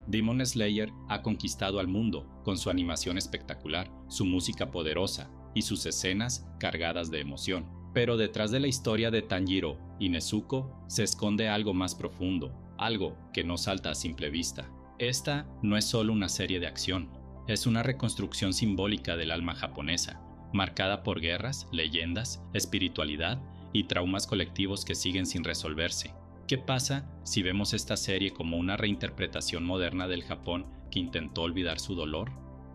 Demon Slayer ha conquistado al mundo con su animación espectacular, su música poderosa y sus escenas cargadas de emoción. Pero detrás de la historia de Tanjiro y Nezuko se esconde algo más profundo, algo que no salta a simple vista. Esta no es solo una serie de acción, es una reconstrucción simbólica del alma japonesa, marcada por guerras, leyendas, espiritualidad y traumas colectivos que siguen sin resolverse. ¿Qué pasa si vemos esta serie como una reinterpretación moderna del Japón que intentó olvidar su dolor?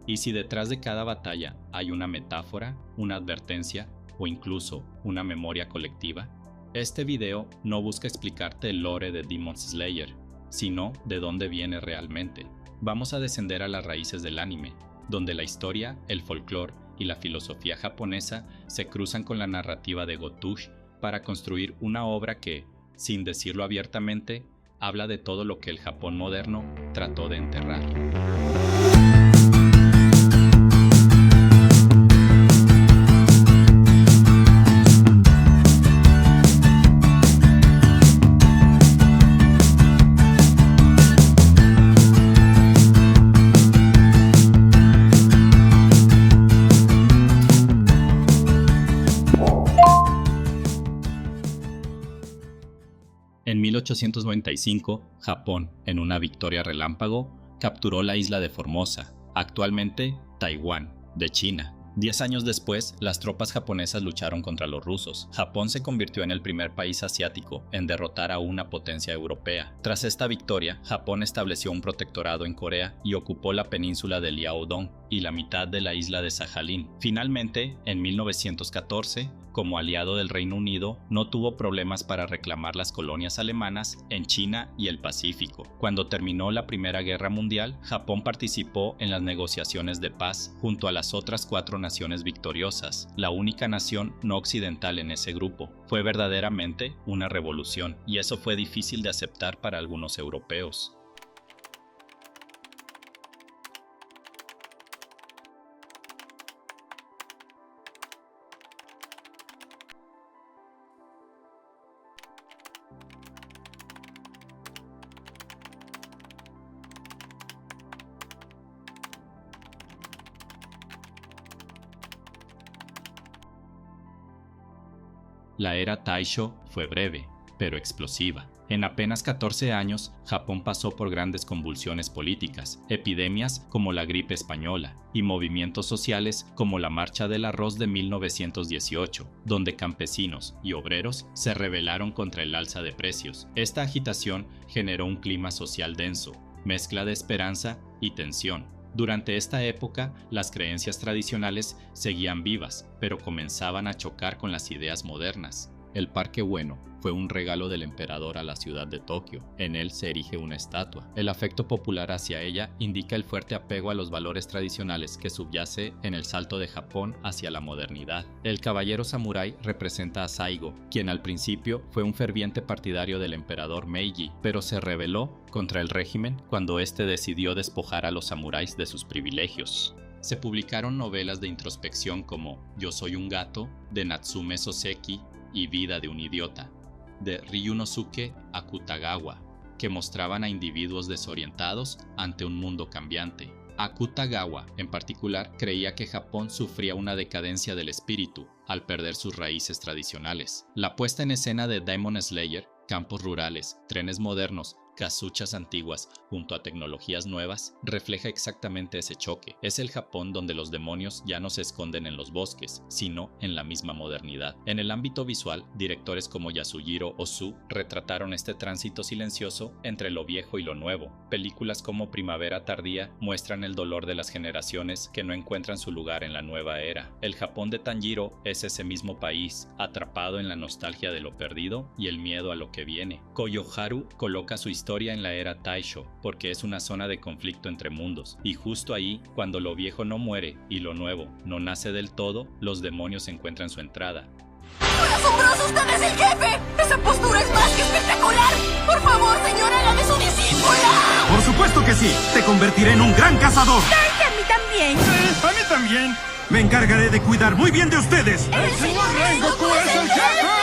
¿Y si detrás de cada batalla hay una metáfora, una advertencia o incluso una memoria colectiva? Este video no busca explicarte el lore de Demon Slayer, sino de dónde viene realmente. Vamos a descender a las raíces del anime, donde la historia, el folclore y la filosofía japonesa se cruzan con la narrativa de Gotouge para construir una obra que, sin decirlo abiertamente, habla de todo lo que el Japón moderno trató de enterrar. En 1895, Japón, en una victoria relámpago, capturó la isla de Formosa, actualmente Taiwán, de China. 10 años después, las tropas japonesas lucharon contra los rusos. Japón se convirtió en el primer país asiático en derrotar a una potencia europea. Tras esta victoria, Japón estableció un protectorado en Corea y ocupó la península de Liaodong y la mitad de la isla de Sajalín. Finalmente, en 1914, como aliado del Reino Unido, no tuvo problemas para reclamar las colonias alemanas en China y el Pacífico. Cuando terminó la Primera Guerra Mundial, Japón participó en las negociaciones de paz junto a las otras 4 naciones victoriosas, la única nación no occidental en ese grupo. Fue verdaderamente una revolución, y eso fue difícil de aceptar para algunos europeos. La era Taisho fue breve, pero explosiva. En apenas 14 años, Japón pasó por grandes convulsiones políticas, epidemias como la gripe española y movimientos sociales como la Marcha del Arroz de 1918, donde campesinos y obreros se rebelaron contra el alza de precios. Esta agitación generó un clima social denso, mezcla de esperanza y tensión. Durante esta época, las creencias tradicionales seguían vivas, pero comenzaban a chocar con las ideas modernas. El Parque Ueno fue un regalo del emperador a la ciudad de Tokio. En él se erige una estatua. El afecto popular hacia ella indica el fuerte apego a los valores tradicionales que subyace en el salto de Japón hacia la modernidad. El caballero samurái representa a Saigo, quien al principio fue un ferviente partidario del emperador Meiji, pero se rebeló contra el régimen cuando éste decidió despojar a los samuráis de sus privilegios. Se publicaron novelas de introspección como Yo soy un gato, de Natsume Soseki, y Vida de un idiota, de Ryunosuke Akutagawa, que mostraban a individuos desorientados ante un mundo cambiante. Akutagawa, en particular, creía que Japón sufría una decadencia del espíritu al perder sus raíces tradicionales. La puesta en escena de Demon Slayer, campos rurales, trenes modernos, casuchas antiguas junto a tecnologías nuevas, refleja exactamente ese choque. Es el Japón donde los demonios ya no se esconden en los bosques, sino en la misma modernidad. En el ámbito visual, directores como Yasujiro Ozu retrataron este tránsito silencioso entre lo viejo y lo nuevo. Películas como Primavera Tardía muestran el dolor de las generaciones que no encuentran su lugar en la nueva era. El Japón de Tanjiro es ese mismo país, atrapado en la nostalgia de lo perdido y el miedo a lo que viene. Koyoharu coloca su historia en la era Taisho, porque es una zona de conflicto entre mundos, y justo ahí, cuando lo viejo no muere y lo nuevo no nace del todo, los demonios encuentran su entrada. ¡Muy asombroso! ¡Usted es el jefe! ¡Esa postura es más que espectacular! ¡Por favor, señora, hágame su discípula! ¡Por supuesto que sí! ¡Te convertiré en un gran cazador! ¡Ay, a mí también! ¡A mí también! Me encargaré de cuidar muy bien de ustedes. ¡El señor Rengoku es el jefe!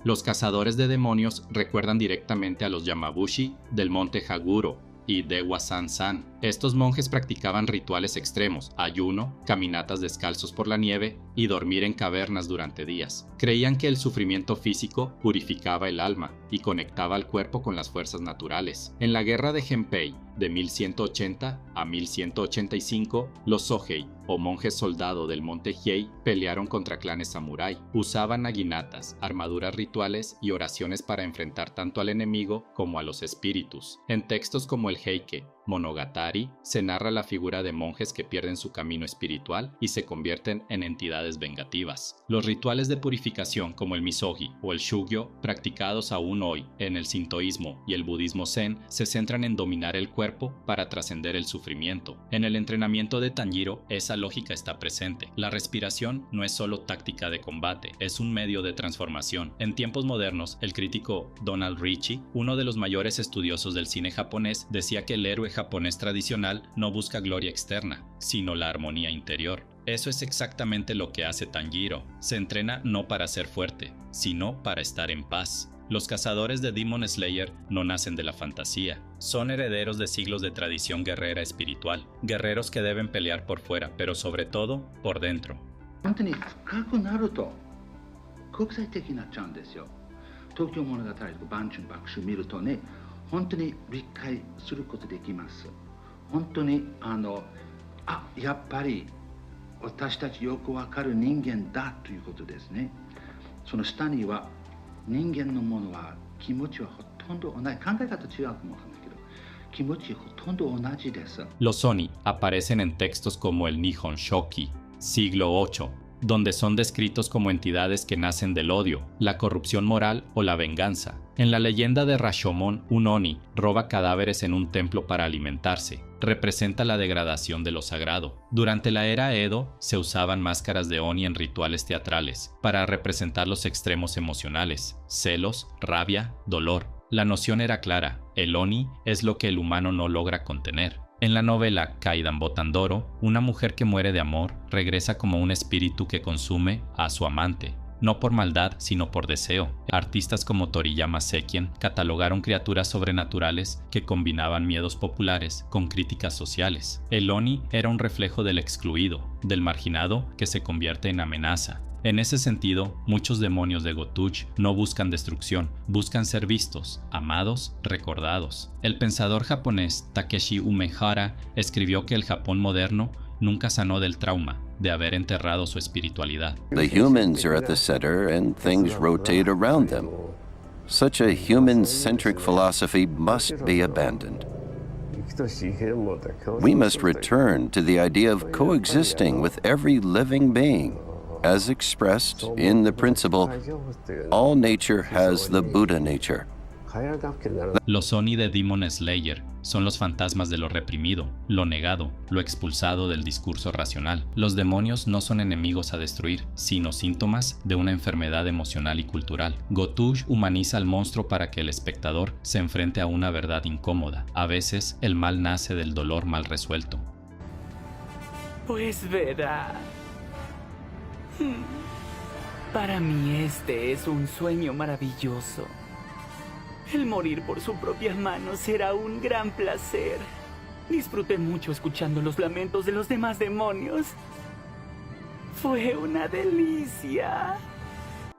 Los cazadores de demonios recuerdan directamente a los Yamabushi del monte Haguro y Dewa-san-san. Estos monjes practicaban rituales extremos, ayuno, caminatas descalzos por la nieve y dormir en cavernas durante días. Creían que el sufrimiento físico purificaba el alma y conectaba al cuerpo con las fuerzas naturales. En la guerra de Genpei, de 1180 a 1185, los Sohei, o monjes soldado del monte Hiei, pelearon contra clanes samurái. Usaban naginatas, armaduras rituales y oraciones para enfrentar tanto al enemigo como a los espíritus. En textos como el Heike Monogatari se narra la figura de monjes que pierden su camino espiritual y se convierten en entidades vengativas. Los rituales de purificación como el Misogi o el Shugyo, practicados aún hoy en el sintoísmo y el budismo zen, se centran en dominar el cuerpo para trascender el sufrimiento. En el entrenamiento de Tanjiro, esa lógica está presente. La respiración no es solo táctica de combate, es un medio de transformación. En tiempos modernos, el crítico Donald Richie, uno de los mayores estudiosos del cine japonés, decía que el héroe japonés tradicional no busca gloria externa, sino la armonía interior. Eso es exactamente lo que hace Tanjiro. Se entrena no para ser fuerte, sino para estar en paz. Los cazadores de Demon Slayer no nacen de la fantasía. Son herederos de siglos de tradición guerrera espiritual. Guerreros que deben pelear por fuera, pero sobre todo por dentro. 本当に理解することできます。本当にやっぱり私たちよくわかる人間だということですね。その下には人間のものは気持ちはほとんど同じ、考え方違うかもわからないけど、気持ちほとんど同じです。Los Oni aparecen en textos como el Nihon Shoki, siglo VIII, donde son descritos como entidades que nacen del odio, la corrupción moral o la venganza. En la leyenda de Rashomon, un Oni roba cadáveres en un templo para alimentarse. Representa la degradación de lo sagrado. Durante la era Edo, se usaban máscaras de Oni en rituales teatrales para representar los extremos emocionales, celos, rabia, dolor. La noción era clara, el Oni es lo que el humano no logra contener. En la novela Kaidan Botandoro, una mujer que muere de amor regresa como un espíritu que consume a su amante, no por maldad, sino por deseo. Artistas como Toriyama Sekien catalogaron criaturas sobrenaturales que combinaban miedos populares con críticas sociales. El Oni era un reflejo del excluido, del marginado que se convierte en amenaza. En ese sentido, muchos demonios de Gotuj no buscan destrucción, buscan ser vistos, amados, recordados. El pensador japonés Takeshi Umehara escribió que el Japón moderno nunca sanó del trauma de haber enterrado su espiritualidad. The humans are at the center and things rotate around them. Such a human-centric philosophy must be abandoned. We must return to the idea of coexisting with every living being. As expressed in the principle, all nature has the Buddha nature. Los Oni de Demon Slayer son los fantasmas de lo reprimido, lo negado, lo expulsado del discurso racional. Los demonios no son enemigos a destruir, sino síntomas de una enfermedad emocional y cultural. Gotuj humaniza al monstruo para que el espectador se enfrente a una verdad incómoda. A veces, el mal nace del dolor mal resuelto. Pues verá. Para mí este es un sueño maravilloso. El morir por su propia mano será un gran placer. Disfruté mucho escuchando los lamentos de los demás demonios. Fue una delicia.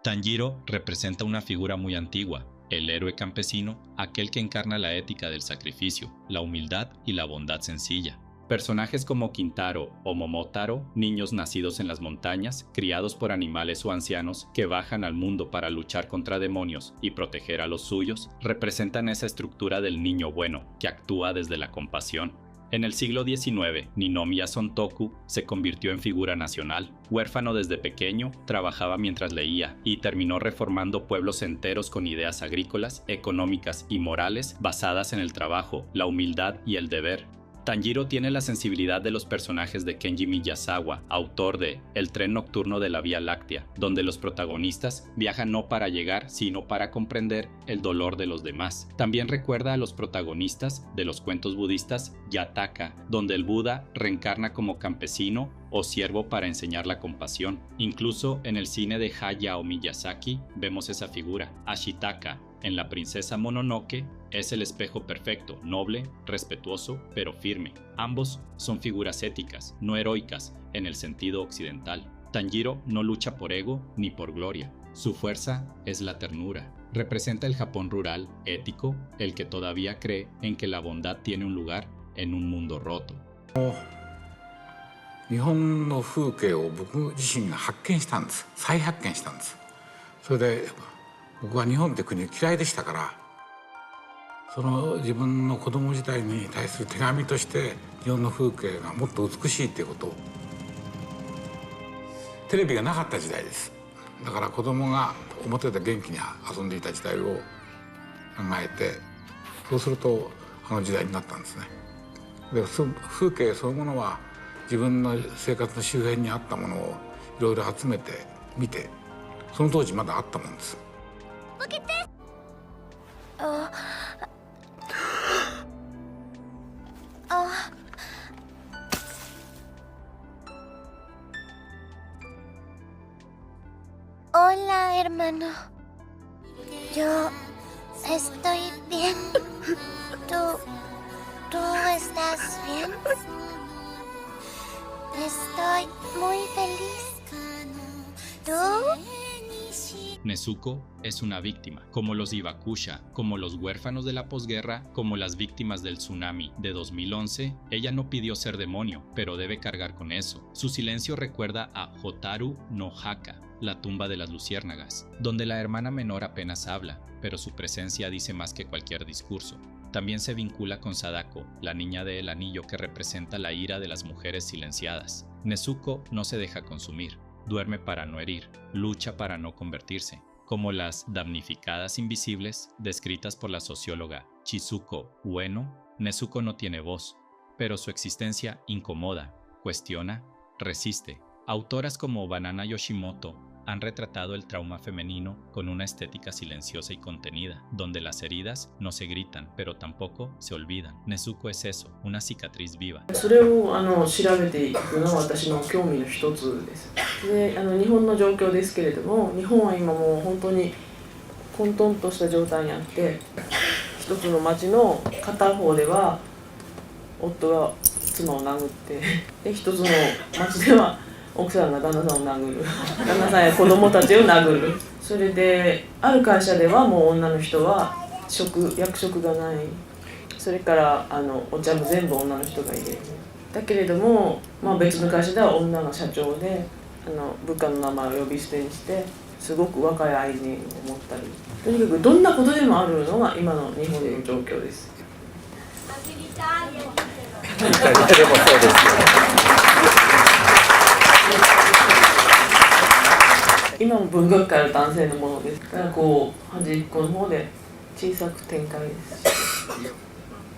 Tanjiro representa una figura muy antigua, el héroe campesino, aquel que encarna la ética del sacrificio, la humildad y la bondad sencilla. Personajes como Kintaro o Momotaro, niños nacidos en las montañas, criados por animales o ancianos que bajan al mundo para luchar contra demonios y proteger a los suyos, representan esa estructura del niño bueno, que actúa desde la compasión. En el siglo XIX, Ninomiya Sontoku se convirtió en figura nacional. Huérfano desde pequeño, trabajaba mientras leía y terminó reformando pueblos enteros con ideas agrícolas, económicas y morales basadas en el trabajo, la humildad y el deber. Tanjiro tiene la sensibilidad de los personajes de Kenji Miyazawa, autor de El tren nocturno de la Vía Láctea, donde los protagonistas viajan no para llegar, sino para comprender el dolor de los demás. También recuerda a los protagonistas de los cuentos budistas Yataka, donde el Buda reencarna como campesino o siervo para enseñar la compasión. Incluso en el cine de Hayao Miyazaki vemos esa figura. Ashitaka, en La princesa Mononoke, es el espejo perfecto, noble, respetuoso, pero firme. Ambos son figuras éticas, no heroicas, en el sentido occidental. Tanjiro no lucha por ego ni por gloria. Su fuerza es la ternura. Representa el Japón rural, ético, el que todavía cree en que la bondad tiene un lugar en un mundo roto. 日本の風景を僕自身が発見したんです。再発見したんです。それで僕は日本って国嫌いでしたから、その自分の子供時代に対する手紙として日本の風景がもっと美しいっていうことを、テレビがなかった時代です。だから子供が表で元気に遊んでいた時代を考えて、そうするとあの時代になったんですね。で風景そのものは自分の生活の周辺にあったものをいろいろ集めて見て、その当時まだあったもんです。開けて。Hola, hermano. Yo estoy bien. ¿Tú estás bien? Estoy muy feliz. ¿Tú? Nezuko es una víctima, como los Hibakusha, como los huérfanos de la posguerra, como las víctimas del tsunami de 2011. Ella no pidió ser demonio, pero debe cargar con eso. Su silencio recuerda a Hotaru no Haka, la tumba de las luciérnagas, donde la hermana menor apenas habla, pero su presencia dice más que cualquier discurso. También se vincula con Sadako, la niña del anillo que representa la ira de las mujeres silenciadas. Nezuko no se deja consumir, duerme para no herir, lucha para no convertirse, como las damnificadas invisibles descritas por la socióloga Chizuko Ueno. Nezuko no tiene voz, pero su existencia incomoda, cuestiona, resiste. Autoras como Banana Yoshimoto han retratado el trauma femenino con una estética silenciosa y contenida, donde las heridas no se gritan, pero tampoco se olvidan. Nezuko es eso, una cicatriz viva. それを調べていくのは私の興味の一つです。で、日本の状況ですけれども、日本は今もう本当に混沌とした状態にあって、一つの町の片方では夫が妻を殴って、で一つの町では奥さんが旦那さんを殴る、旦那さんや子供たちを殴る。それである会社ではもう女の人は役職がない。それからお茶も全部女の人が入れる。だけれども、別の会社では女が社長で部下の名前を呼び捨てにしてすごく若い愛人を持ったり、とにかくどんなことでもあるのが今の日本の状況です。でもそうですよ。今も文学界の男性のものですから、こう端っこの方で小さく展開です。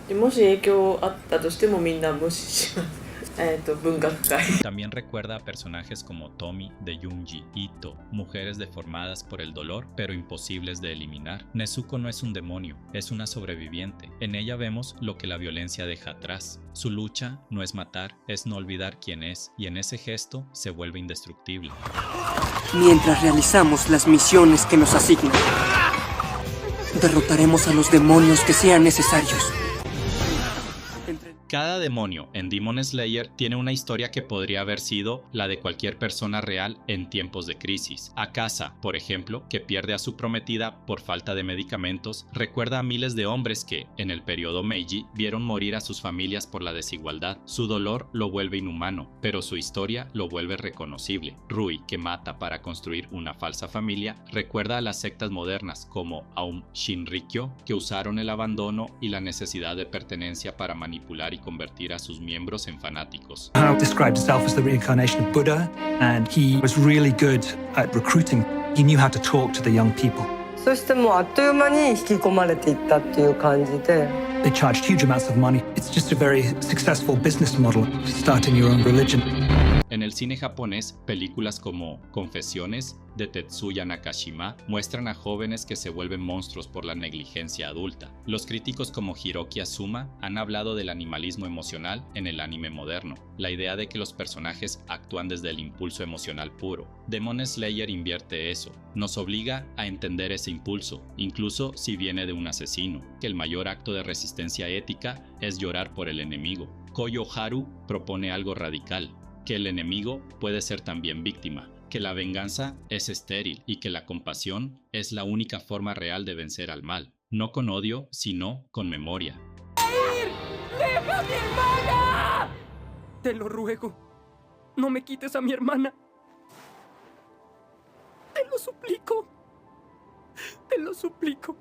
でもし影響あったとしてもみんな無視します。文学界。También recuerda a personajes como Tomi de Junji Ito, mujeres deformadas por el dolor, pero imposibles de eliminar. Nezuko no es un demonio, es una sobreviviente. En ella vemos lo que la violencia deja atrás. Su lucha no es matar, es no olvidar quién es, y en ese gesto se vuelve indestructible. Mientras realizamos las misiones que nos asignan, derrotaremos a los demonios que sean necesarios. Cada demonio en Demon Slayer tiene una historia que podría haber sido la de cualquier persona real en tiempos de crisis. Akasa, por ejemplo, que pierde a su prometida por falta de medicamentos, recuerda a miles de hombres que, en el periodo Meiji, vieron morir a sus familias por la desigualdad. Su dolor lo vuelve inhumano, pero su historia lo vuelve reconocible. Rui, que mata para construir una falsa familia, recuerda a las sectas modernas como Aum Shinrikyo, que usaron el abandono y la necesidad de pertenencia para manipular y convertir a sus miembros en fanáticos. Harold described himself as the reincarnation of Buddha, and he was really good at recruiting. He knew how to talk to the young people. そしてもうあっという間に引き込まれていったっていう感じで。They charged huge amounts of money. It's just a very successful business model, starting your own religion. En el cine japonés, películas como Confesiones de Tetsuya Nakashima muestran a jóvenes que se vuelven monstruos por la negligencia adulta. Los críticos como Hiroki Azuma han hablado del animalismo emocional en el anime moderno, la idea de que los personajes actúan desde el impulso emocional puro. Demon Slayer invierte eso, nos obliga a entender ese impulso, incluso si viene de un asesino, que el mayor acto de resistencia ética es llorar por el enemigo. Koyo Haru propone algo radical, que el enemigo puede ser también víctima, que la venganza es estéril y que la compasión es la única forma real de vencer al mal, no con odio, sino con memoria. ¡Deja a mi hermana! Te lo ruego, no me quites a mi hermana. Te lo suplico. Te lo suplico.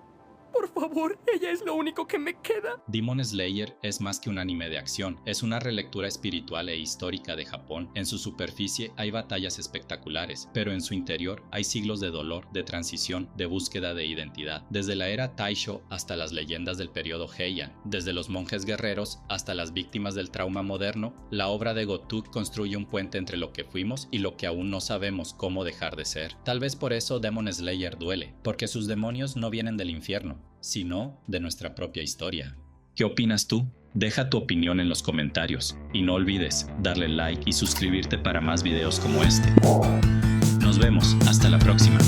Por favor, ella es lo único que me queda. Demon Slayer es más que un anime de acción, es una relectura espiritual e histórica de Japón. En su superficie hay batallas espectaculares, pero en su interior hay siglos de dolor, de transición, de búsqueda de identidad. Desde la era Taisho hasta las leyendas del periodo Heian, desde los monjes guerreros hasta las víctimas del trauma moderno, la obra de Gotouge construye un puente entre lo que fuimos y lo que aún no sabemos cómo dejar de ser. Tal vez por eso Demon Slayer duele, porque sus demonios no vienen del infierno, sino de nuestra propia historia. ¿Qué opinas tú? Deja tu opinión en los comentarios y no olvides darle like y suscribirte para más videos como este. Nos vemos, hasta la próxima.